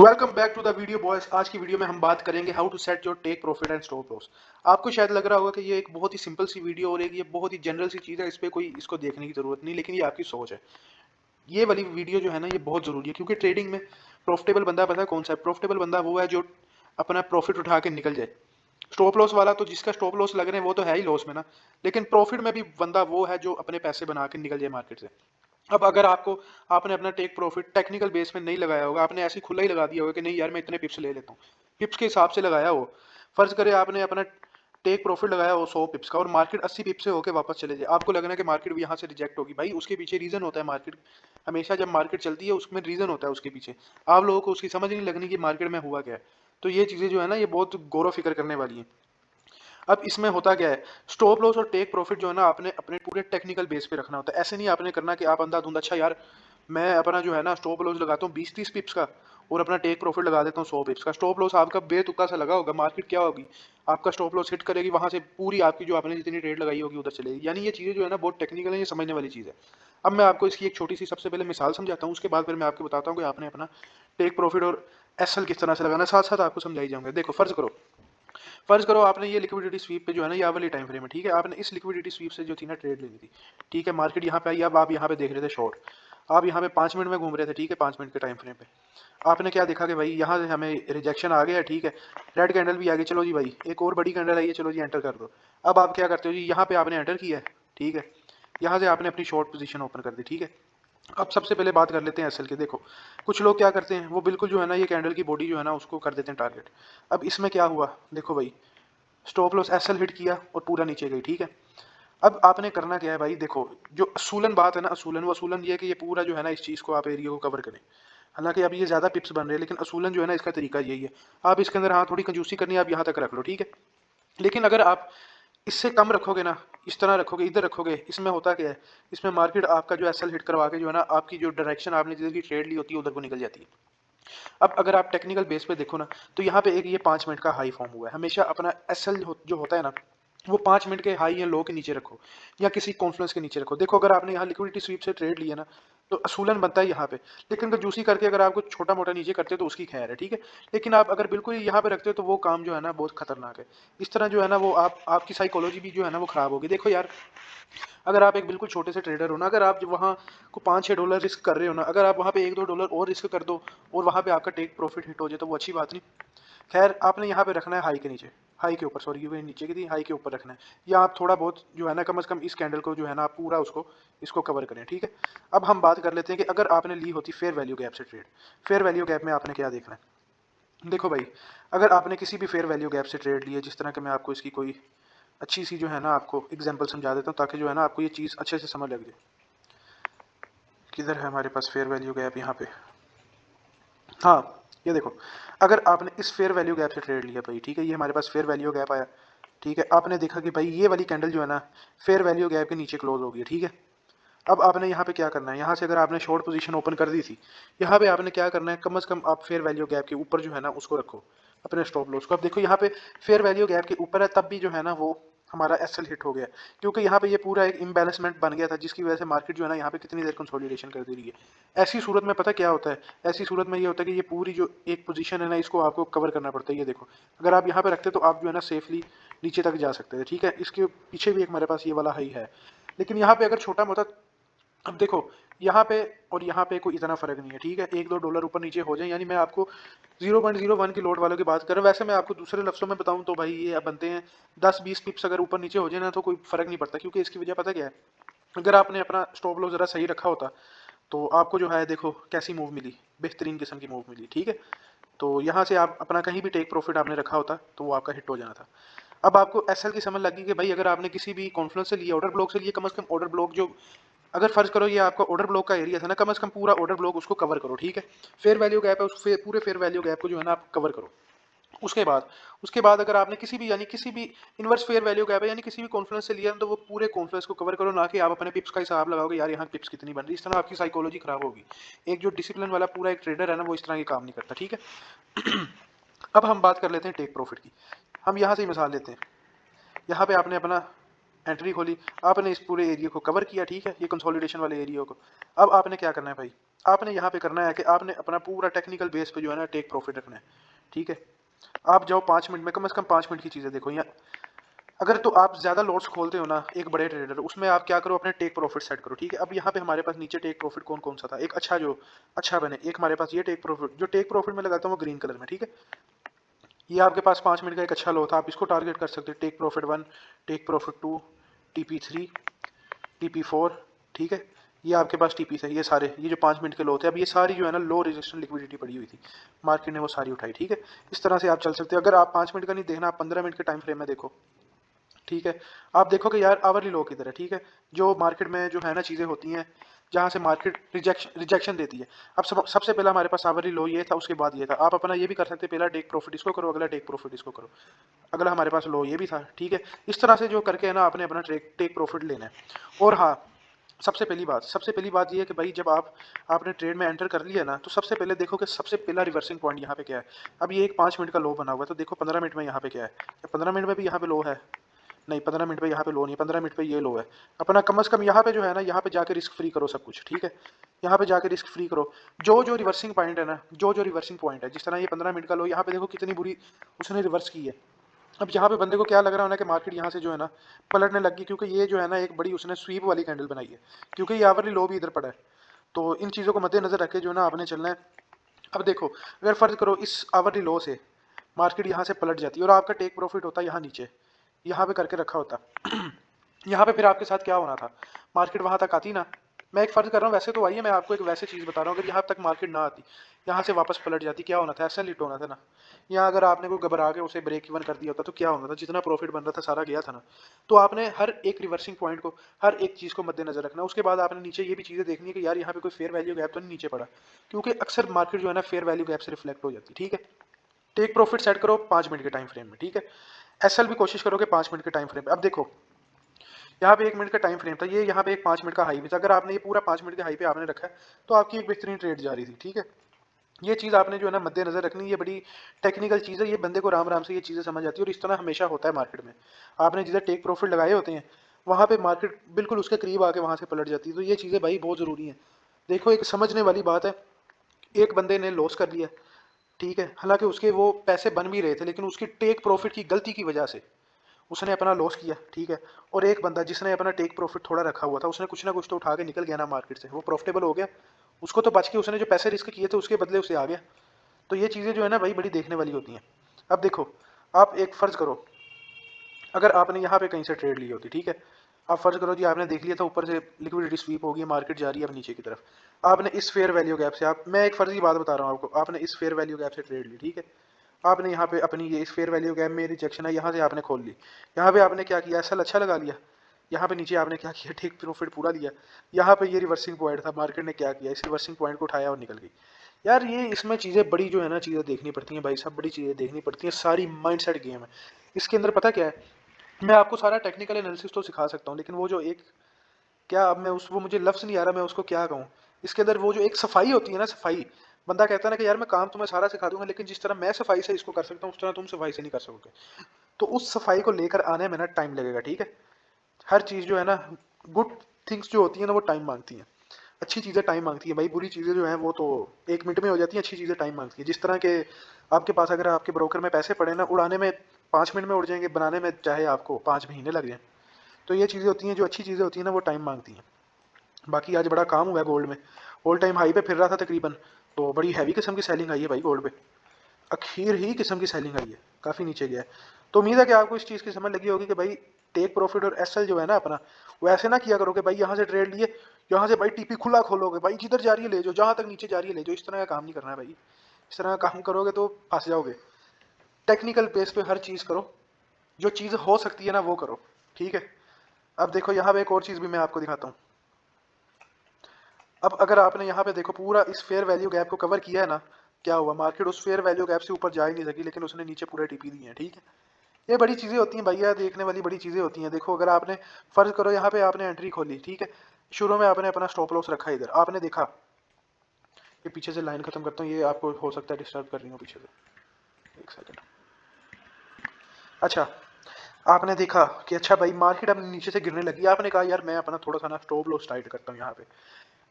Welcome back to the video boys. आज की video में हम बात करेंगे how to set your take profit and stop loss. आपको शायद लग रहा होगा कि ये एक बहुत ही सिंपल सी वीडियो और एक ये बहुत ही जनरल सी चीज़ है, इस पे कोई इसको देखने की जरूरत नहीं, लेकिन ये आपकी सोच है। ये वाली वीडियो जो है ना, ये बहुत जरूरी है, क्योंकि ट्रेडिंग में प्रॉफिटेबल बंदा पता है कौन सा है? प्रॉफिटेबल बंदा वो है जो अपना प्रॉफिट उठा के निकल जाए। स्टॉप लॉस वाला तो जिसका स्टॉप लॉस लग रहे हैं वो तो है ही लॉस में ना, लेकिन प्रॉफिट में भी बंदा वो है जो अपने पैसे बना के निकल जाए मार्केट से। अब अगर आपने अपना टेक प्रॉफिट टेक्निकल बेस में नहीं लगाया होगा, आपने ऐसे खुला ही लगा दिया होगा कि नहीं यार मैं इतने पिप्स ले लेता हूँ, पिप्स के हिसाब से लगाया हो। फर्ज करें आपने अपना टेक प्रॉफिट लगाया हो 100 पिप्स का और मार्केट 80 पिप्स से होकर वापस चले जाए, आपको लगना है कि मार्केट भी यहाँ से रिजेक्ट होगी। भाई उसके पीछे रीजन होता है। मार्केट हमेशा जब मार्केट चलती है उसमें रीजन होता है उसके पीछे। आप लोगों को उसकी समझ नहीं लगनी कि मार्केट में हुआ क्या है। तो ये चीजें जो है ना, ये बहुत गौर फिक्र करने वाली है। अब इसमें होता क्या है, स्टॉप लॉस और टेक प्रॉफिट जो है ना, आपने अपने पूरे टेक्निकल बेस पे रखना होता है। ऐसे नहीं आपने करना कि आप अंधाधुंध अच्छा यार मैं अपना जो है ना स्टॉप लॉस लगाता हूँ 20-30 पिप्स का और अपना टेक प्रॉफिट लगा देता हूँ 100 पिप्स का। स्टॉप लॉस आपका बेतुका सा लगा होगा, मार्केट क्या होगी, आपका स्टॉप लॉस हिट करेगी, वहां से पूरी आपकी जो आपने जितनी ट्रेड लगाई होगी उधर चलेगी। यानी ये चीजें जो है ना बहुत टेक्निकल है, ये समझने वाली चीज है। अब मैं आपको इसकी एक छोटी सी सबसे पहले मिसाल समझाता हूँ, उसके बाद फिर मैं आपको बताता हूँ कि आपने अपना टेक प्रॉफिट और एसएल किस तरह से लगाना, साथ साथ आपको समझाई जाऊंगा। देखो फर्ज करो आपने ये लिक्विडिटी स्वीप पे जो है ना, ये वाली टाइम फ्रेम है, ठीक है, आपने इस लिक्विडिटी स्वीप से जो थी ना ट्रेड लेनी थी। ठीक है, मार्केट यहाँ पे आई, अब आप यहाँ पे देख रहे थे शॉर्ट, आप यहाँ पे 5 मिनट में घूम रहे थे। ठीक है, 5 मिनट के टाइम फ्रेम पे आपने क्या देखा कि भाई यहाँ से हमें रिजेक्शन आ गया। ठीक है, रेड कैंडल भी आ गई, चलो जी भाई एक और बड़ी कैंडल आई है, चलो जी एंटर कर दो। अब आप क्या करते हो जी, यहाँ पे आपने एंटर किया है। ठीक है, यहाँ से आपने अपनी शॉर्ट पोजीशन ओपन कर दी। ठीक है, अब सबसे पहले बात कर लेते हैं एसएल की। देखो कुछ लोग क्या करते हैं, वो बिल्कुल जो है ना ये कैंडल की बॉडी जो है ना उसको कर देते हैं टारगेट। अब इसमें क्या हुआ, देखो भाई स्टॉप लॉस एसएल हिट किया और पूरा नीचे गई। ठीक है, अब आपने करना क्या है भाई, देखो जो असूलन बात है ना, असूलन ये है कि ये पूरा जो है ना इस चीज़ को आप एरिया को कवर करें। हालांकि अब ये ज़्यादा पिप्स बन रहे हैं, लेकिन असूलन जो है ना इसका तरीका यही है। आप इसके अंदर हाँ थोड़ी कंजूसी करनी है, आप यहाँ तक रख लो। ठीक है, लेकिन अगर आप इससे कम रखोगे ना, इस तरह रखोगे, इधर रखोगे, इसमें होता क्या है, इसमें मार्केट आपका जो एसएल हिट करवा के जो है ना आपकी जो डायरेक्शन आपने जिधर की ट्रेड ली होती है उधर को निकल जाती है। अब अगर आप टेक्निकल बेस पे देखो ना, तो यहाँ पे एक ये 5 मिनट का हाई फॉर्म हुआ है। हमेशा अपना एसएल जो होता है ना, वो 5 मिनट के हाई या लो के नीचे रखो या किसी कॉन्फ्लुएंस के नीचे रखो। देखो अगर आपने यहाँ लिक्विडिटी स्वीप से ट्रेड लिया ना, तो असूलन बनता है यहाँ पे, लेकिन अगर जूसी करके अगर आपको छोटा मोटा नीचे करते हो तो उसकी खैर है। ठीक है, लेकिन आप अगर बिल्कुल ही यहाँ पे रखते हो तो वो काम जो है ना बहुत खतरनाक है। इस तरह जो है ना वो आपकी साइकोलॉजी भी जो है ना वो खराब होगी। देखो यार, अगर आप एक बिल्कुल छोटे से ट्रेडर हो ना, अगर आप वहाँ को $5-6 रिस्क कर रहे हो ना, अगर आप वहाँ पे $1-2 और रिस्क कर दो और वहाँ पे आपका टेक प्रॉफिट हिट हो जाए तो वो अच्छी बात नहीं। खैर आपने यहाँ पे रखना है हाई के नीचे, हाई के ऊपर, सॉरी ये नीचे की थी, हाई के ऊपर रखना है। या आप थोड़ा बहुत जो है ना कम से कम इस कैंडल को जो है ना आप पूरा उसको इसको कवर करें। ठीक है, अब हम बात कर लेते हैं कि अगर आपने ली होती फेयर वैल्यू गैप से ट्रेड, फेयर वैल्यू गैप में आपने क्या देखना है। देखो भाई, अगर आपने किसी भी फेयर वैल्यू गैप से ट्रेड ली है, जिस तरह के मैं आपको इसकी कोई अच्छी सी जो है ना आपको एग्जांपल समझा देता हूँ, ताकि जो है ना आपको ये चीज़ अच्छे से समझ लग जाए। किधर है हमारे पास फेयर वैल्यू गैप, यहाँ पे, हाँ ये देखो, अगर आपने इस फेयर वैल्यू गैप से ट्रेड लिया भाई, ठीक है, ये हमारे पास फेयर वैल्यू गैप आया। ठीक है, आपने देखा कि भाई ये वाली कैंडल जो है ना फेयर वैल्यू गैप के नीचे क्लोज हो गई। ठीक है, अब आपने यहाँ पे क्या करना है, यहाँ से अगर आपने शॉर्ट पोजीशन ओपन कर दी थी, यहाँ पे आपने क्या करना है, कम से कम आप फेयर वैल्यू गैप के ऊपर जो है ना उसको रखो अपने स्टॉप लॉस को। अब देखो यहाँ पे फेयर वैल्यू गैप के ऊपर है, तब भी जो है ना वो हमारा एसएल हिट हो गया, क्योंकि यहाँ पे ये पूरा एक इम्बैलेंसमेंट बन गया था, जिसकी वजह से मार्केट जो है ना यहाँ पे कितनी देर कंसोलिडेशन कर दे रही है। ऐसी सूरत में पता क्या होता है, ऐसी सूरत में ये होता है कि ये पूरी जो एक पोजीशन है ना इसको आपको कवर करना पड़ता है। ये देखो अगर आप यहाँ पे रखते तो आप जो है ना सेफली नीचे तक जा सकते थे। ठीक है, इसके पीछे भी एक हमारे पास ये वाला हाई है, लेकिन यहाँ पे अगर छोटा मोटा, अब देखो यहाँ पे और यहाँ पे कोई इतना फर्क नहीं है। ठीक है, $1-2 ऊपर नीचे हो जाए, यानी मैं आपको 0.01 की लोड वालों की बात कर रहा हूँ। वैसे मैं आपको दूसरे लफ्जों में बताऊं तो भाई ये बनते हैं 10-20 पिप्स, अगर ऊपर नीचे हो जाए ना तो कोई फर्क नहीं पड़ता, क्योंकि इसकी वजह पता क्या है, अगर आपने अपना स्टॉप लॉस जरा सही रखा होता तो आपको जो है देखो कैसी मूव मिली, बेहतरीन किस्म की मूव मिली। ठीक है, तो यहाँ से आप अपना कहीं भी टेक प्रॉफिट आपने रखा होता तो वो आपका हिट हो जाना था। अब आपको एसएल की समझ लगी कि भाई अगर आपने किसी भी कॉन्फ्रेंस से लिया, ऑर्डर ब्लॉक से लिया, कम से कम ऑर्डर ब्लॉक जो, अगर फर्ज करो ये आपका ऑर्डर ब्लॉक का एरिया था ना, कम से कम पूरा ऑर्डर ब्लॉक उसको कवर करो। ठीक है, फेयर वैल्यू गैप है, उस पूरे फेयर वैल्यू गैप को जो है ना आप कवर करो। उसके बाद अगर आपने किसी भी, यानी किसी भी इनवर्स फेयर वैल्यू गैप है, यानी किसी भी कॉन्फ्रेंस से लिया तो वो पूरे कॉन्फ्रेंस को कवर करो, ना कि आप अपने पिप्स का हिसाब लगाओगे यार यहाँ पिप्स कितनी बन रही है। इस तरह आपकी साइकोलॉजी खराब होगी। एक जो डिसिप्लिन वाला पूरा एक ट्रेडर है ना वो इस तरह के काम नहीं करता। ठीक है, अब हम बात कर लेते हैं टेक प्रॉफिट की। हम यहाँ से मिसाल लेते हैं, यहाँ पे आपने अपना एंट्री खोली, आपने इस पूरे एरिया को कवर किया। ठीक है, ये कंसोलिडेशन वाले एरिया को। अब आपने क्या करना है भाई, आपने यहाँ पे करना है कि आपने अपना पूरा टेक्निकल बेस पे जो है ना टेक प्रॉफिट रखना है, ठीक है। आप जाओ 5 मिनट में, कम से कम 5 मिनट की चीज़ें देखो। या अगर तो आप ज़्यादा लॉट्स खोलते हो ना एक बड़े ट्रेडर, उसमें आप क्या करो, अपने टेक प्रॉफिट सेट करो, ठीक है। अब यहाँ पे हमारे पास नीचे टेक प्रॉफिट कौन कौन सा था, एक अच्छा जो अच्छा बने, एक हमारे पास ये टेक प्रॉफिट, जो टेक प्रॉफिट में लगाता हूँ वो ग्रीन कलर में, ठीक है। ये आपके पास 5 मिनट का एक अच्छा लो था, आप इसको टारगेट कर सकते हो। Take profit 1, take profit 2, TP3, TP4, ठीक है। ये आपके पास टीपी है, ये सारे, ये जो 5 मिनट के लो थे, अब ये सारी जो है ना लो रेजिस्टेंस लिक्विडिटी पड़ी हुई थी, मार्केट ने वो सारी उठाई, ठीक है। इस तरह से आप चल सकते हो। अगर आप 5 मिनट का नहीं देखना, आप 15 मिनट के टाइम फ्रेम में देखो, ठीक है। आप देखो कि यार आवरली लो किधर है, ठीक है। जो मार्केट में जो है ना चीज़ें होती हैं जहाँ से मार्केट रिजेक्शन देती है। अब सबसे पहला हमारे पास आवरली लो ये था, उसके बाद ये था। आप अपना ये भी कर सकते हैं, पहला टेक प्रॉफिट इसको करो, अगला टेक प्रॉफिट इसको करो, अगला हमारे पास लो ये भी था, ठीक है। इस तरह से जो करके है ना आपने अपना टेक प्रॉफिट लेना है। और हाँ, सबसे पहली बात ये है कि भाई जब आपने ट्रेड में एंटर कर लिया ना, तो सबसे पहले देखो कि सबसे पहला रिवर्सिंग पॉइंट यहाँ पे क्या है। अब ये एक 5 मिनट का लो बना हुआ है, तो देखो 15 मिनट में यहाँ पे क्या है। 15 मिनट में भी यहाँ पे लो है, नहीं 15 मिनट पे यहाँ पे लो नहीं, 15 मिनट पे ये लो है। अपना कम से कम यहाँ पे जो है ना, यहाँ पे जाके रिस्क फ्री करो सब कुछ, ठीक है। यहाँ पे जाके रिस्क फ्री करो। जो जो रिवर्सिंग पॉइंट है ना, जो जो रिवर्सिंग पॉइंट है, जिस तरह ये 15 मिनट का लो, यहाँ पे देखो कितनी बुरी उसने रिवर्स की है। अब यहाँ पे बंदे को क्या लग रहा है ना कि मार्केट यहाँ से जो है ना पलटने लगी, क्योंकि ये जो है ना एक बड़ी उसने स्वीप वाली कैंडल बनाई है, क्योंकि ये आवरली लो भी इधर पड़ा है। तो इन चीज़ों को मद्देनजर रख के जो है ना आपने चलना है। अब देखो, अगर फर्ज करो इस आवरली लो से मार्केट यहाँ से पलट जाती है और आपका टेक प्रॉफिट होता है यहाँ नीचे, यहाँ पे करके रखा होता यहाँ पे फिर आपके साथ क्या होना था, मार्केट वहां तक आती ना। मैं एक फर्ज कर रहा हूँ, वैसे तो आई है, मैं आपको एक वैसे चीज बता रहा हूँ, अगर यहाँ तक मार्केट ना आती, यहाँ से वापस पलट जाती, क्या होना था, ऐसा लिट होना था ना। यहाँ अगर आपने कोई घबरा के उसे ब्रेक इवन कर दिया होता तो क्या होना था, जितना प्रॉफिट बन रहा था सारा गया था ना। तो आपने हर एक रिवर्सिंग पॉइंट को, हर एक चीज को मद्देनजर रखना। उसके बाद आपने नीचे ये भी चीजें देखनी है कि यार यहाँ पे कोई फेयर वैल्यू गैप तो नहीं नीचे पड़ा, क्योंकि अक्सर मार्केट जो है ना फेयर वैल्यू गैप से रिफ्लेक्ट हो जाती है, ठीक है। टेक प्रॉफिट सेट करो 5 मिनट के टाइम फ्रेम में, ठीक है। एसएल भी कोशिश करो कि 5 मिनट के टाइम फ्रेम में। अब देखो, यहाँ पे 1 मिनट का टाइम फ्रेम था, ये यहाँ पे एक 5 मिनट का हाई भी था। अगर आपने ये पूरा 5 मिनट के हाई पे आपने रखा है, तो आपकी एक बेहतरीन ट्रेड जा रही थी, ठीक है। ये चीज़ आपने जो है ना मद्देनजर रखनी, ये बड़ी टेक्निकल चीज़ है, ये बंदे को राम राम से ये चीज़ें समझ आती है। और इस तरह हमेशा होता है मार्केट में, आपने जिधर टेक प्रॉफिट लगाए होते हैं वहाँ पे मार्केट बिल्कुल उसके करीब आके वहाँ से पलट जाती है। तो ये चीज़ें भाई बहुत ज़रूरी हैं। देखो, एक समझने वाली बात है, एक बंदे ने लॉस कर लिया, ठीक है, हालांकि उसके वो पैसे बन भी रहे थे, लेकिन उसकी टेक प्रॉफिट की गलती की वजह से उसने अपना लॉस किया, ठीक है। और एक बंदा जिसने अपना टेक प्रॉफिट थोड़ा रखा हुआ था, उसने कुछ ना कुछ तो उठा के निकल गया ना मार्केट से, वो प्रॉफिटेबल हो गया, उसको तो बच के, उसने जो पैसे रिस्क किए थे उसके बदले उसे आ गया। तो ये चीज़ें जो है ना भाई बड़ी देखने वाली होती हैं। अब देखो, आप एक फ़र्ज़ करो, अगर आपने यहाँ पे कहीं से ट्रेड ली होती, ठीक है। आप फर्ज करो जी, आपने देख लिया था ऊपर से लिक्विडिटी स्वीप होगी, मार्केट जा रही है अब नीचे की तरफ। आपने इस फेयर वैल्यू गैप से, आप, मैं एक फर्जी बात बता रहा हूँ आपको, आपने इस फेयर वैल्यू गैप से ट्रेड ली, ठीक है। आपने यहाँ पे अपनी ये इस फेयर वैल्यू गैप में रिजेक्शन है, यहाँ से आपने खोल ली। यहाँ पे आपने क्या किया, एसएल अच्छा लगा लिया। यहाँ पे नीचे आपने क्या किया, ठीक प्रॉफिट पूरा लिया। यहाँ पे ये रिवर्सिंग पॉइंट था, मार्केट ने क्या किया, इस रिवर्सिंग पॉइंट को उठाया और निकल गई। यार ये इसमें चीज़ें बड़ी जो है ना चीज़ें देखनी पड़ती हैं भाई साहब, बड़ी चीज़ें देखनी पड़ती हैं, सारी माइंडसेट गेम है। इसके अंदर पता क्या है, मैं आपको सारा टेक्निकल एनालिसिस तो सिखा सकता हूँ, लेकिन वो जो एक, क्या, अब मैं उस, वो मुझे लफ्ज़ नहीं आ रहा मैं उसको क्या कहूँ। इसके अंदर वो जो एक सफाई होती है ना, सफाई, बंदा कहता है ना कि यार मैं काम तुम्हें सारा सिखा दूंगा, लेकिन जिस तरह मैं सफाई से इसको कर सकता हूँ उस तरह तुम सफाई से नहीं कर सकोगे। तो उस सफाई को लेकर आने में ना टाइम लगेगा, ठीक है। हर चीज़ जो है ना, गुड थिंग्स जो होती है ना वो टाइम मांगती हैं। अच्छी चीज़ें टाइम मांगती हैं भाई, बुरी चीज़ें जो हैं वो तो 1 मिनट में हो जाती हैं, अच्छी चीज़ें टाइम मांगती हैं। जिस तरह के आपके पास अगर आपके ब्रोकर में पैसे पड़े ना, उड़ाने में 5 मिनट में उड़ जाएंगे, बनाने में चाहे आपको 5 महीने लग जाएं। तो ये चीज़ें होती हैं, जो अच्छी चीज़ें होती हैं ना वो टाइम मांगती हैं। बाकी आज बड़ा काम हुआ है गोल्ड में, ऑल टाइम हाई पे फिर रहा था तकरीबन, तो बड़ी हैवी किस्म की सेलिंग आई है भाई गोल्ड पे, अखीर ही किस्म की सेलिंग आई है, काफ़ी नीचे गया है। तो उम्मीद है कि आपको इस चीज़ की समझ लगी होगी कि भाई टेक प्रॉफिट और एसएल जो है ना अपना, वो ऐसे ना किया करो कि भाई यहाँ से ट्रेड लिए, यहाँ से भाई टीपी खुला खोलोगे, भाई जिधर जा रही है ले जाओ, जहाँ तक नीचे जा रही है ले जाओ। इस तरह का काम नहीं करना है भाई, इस तरह का काम करोगे तो फंस जाओगे। टेक्निकल बेस पे हर चीज़ करो, जो चीज़ हो सकती है ना वो करो, ठीक है। अब देखो यहाँ पे एक और चीज़ भी मैं आपको दिखाता हूँ। अब अगर आपने यहाँ पे देखो पूरा इस फेयर वैल्यू गैप को कवर किया है ना, क्या हुआ, मार्केट उस फेयर वैल्यू गैप से ऊपर जा ही नहीं सकी, लेकिन उसने नीचे पूरे टीपी दिए हैं, ठीक है। ये बड़ी चीज़ें होती हैं भैया, देखने वाली बड़ी चीज़ें होती हैं। देखो, अगर आपने फर्ज करो यहाँ पे आपने एंट्री खोली, ठीक है, शुरू में आपने अपना स्टॉप लॉस रखा इधर, आपने देखा, ये पीछे से लाइन खत्म करता हूँ, ये आपको हो सकता है डिस्टर्ब कर रही हूँ पीछे से, एक सेकंड। अच्छा, आपने देखा कि अच्छा भाई मार्केट अब नीचे से गिरने लगी, आपने कहा यार मैं अपना थोड़ा सा ना स्टॉप लॉस टाइट करता हूँ यहाँ पे।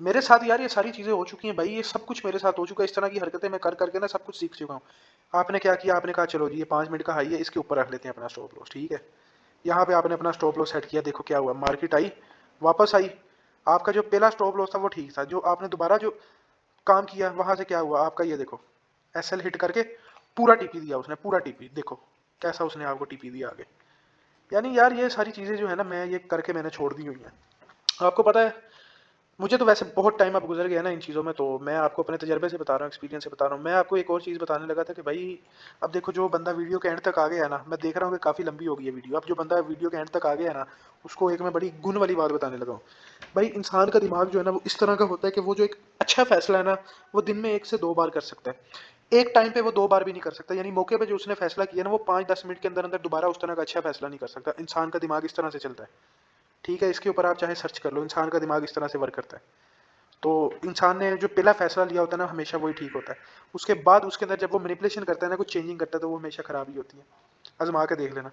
मेरे साथ यार ये सारी चीज़ें हो चुकी हैं भाई, ये सब कुछ मेरे साथ हो चुका है, इस तरह की हरकतें मैं कर करके ना सब कुछ सीख चुका हूँ। आपने क्या किया, आपने कहा चलो जी ये 5 मिनट का हाई है, इसके ऊपर रख लेते हैं अपना स्टॉप लॉस, ठीक है। यहाँ पे आपने अपना स्टॉप लॉस सेट किया, देखो क्या हुआ, मार्केट आई, वापस आई, आपका जो पहला स्टॉप लॉस था वो ठीक था, जो आपने दोबारा जो काम किया वहां से क्या हुआ आपका, ये देखो एसएल हिट करके पूरा टीपी दिया उसने, पूरा टीपी देखो कैसा उसने आपको टीपी दिया आगे। यानी यार ये सारी चीजें जो है ना मैं ये करके मैंने छोड़ दी हुई हैं। आपको पता है, मुझे तो वैसे बहुत टाइम अब गुजर गया ना इन चीज़ों में, तो मैं आपको अपने तजर्बे से बता रहा हूँ, एक्सपीरियंस से बता रहा हूँ। मैं आपको एक और चीज़ बताने लगा था कि भाई अब देखो जो बंदा वीडियो के एंड तक आ गया है ना, मैं देख रहा हूँ कि काफ़ी लंबी हो गई है वीडियो, अब जो बंदा वीडियो के एंड तक आ गया है ना, उसको एक मैं बड़ी गुण वाली बात बताने लगा हूँ। भाई इंसान का दिमाग जो है ना वो इस तरह का होता है कि वो जो एक अच्छा फैसला है ना, वो दिन में 1 से 2 बार कर सकता है, एक टाइम पे वो 2 बार भी नहीं कर सकता। यानी मौके पे जो उसने फैसला किया ना वो 5-10 मिनट के अंदर अंदर दोबारा उस तरह का अच्छा फैसला नहीं कर सकता। इंसान का दिमाग इस तरह से चलता है, ठीक है, इसके ऊपर आप चाहे सर्च कर लो, इंसान का दिमाग इस तरह से वर्क करता है। तो इंसान ने जो पहला फैसला लिया होता है ना हमेशा वही ठीक होता है, उसके बाद उसके अंदर जब वो मैनिपुलेशन करता है ना, कुछ चेंजिंग करता है, तो वो हमेशा खराब ही होती है। आजमा के देख लेना।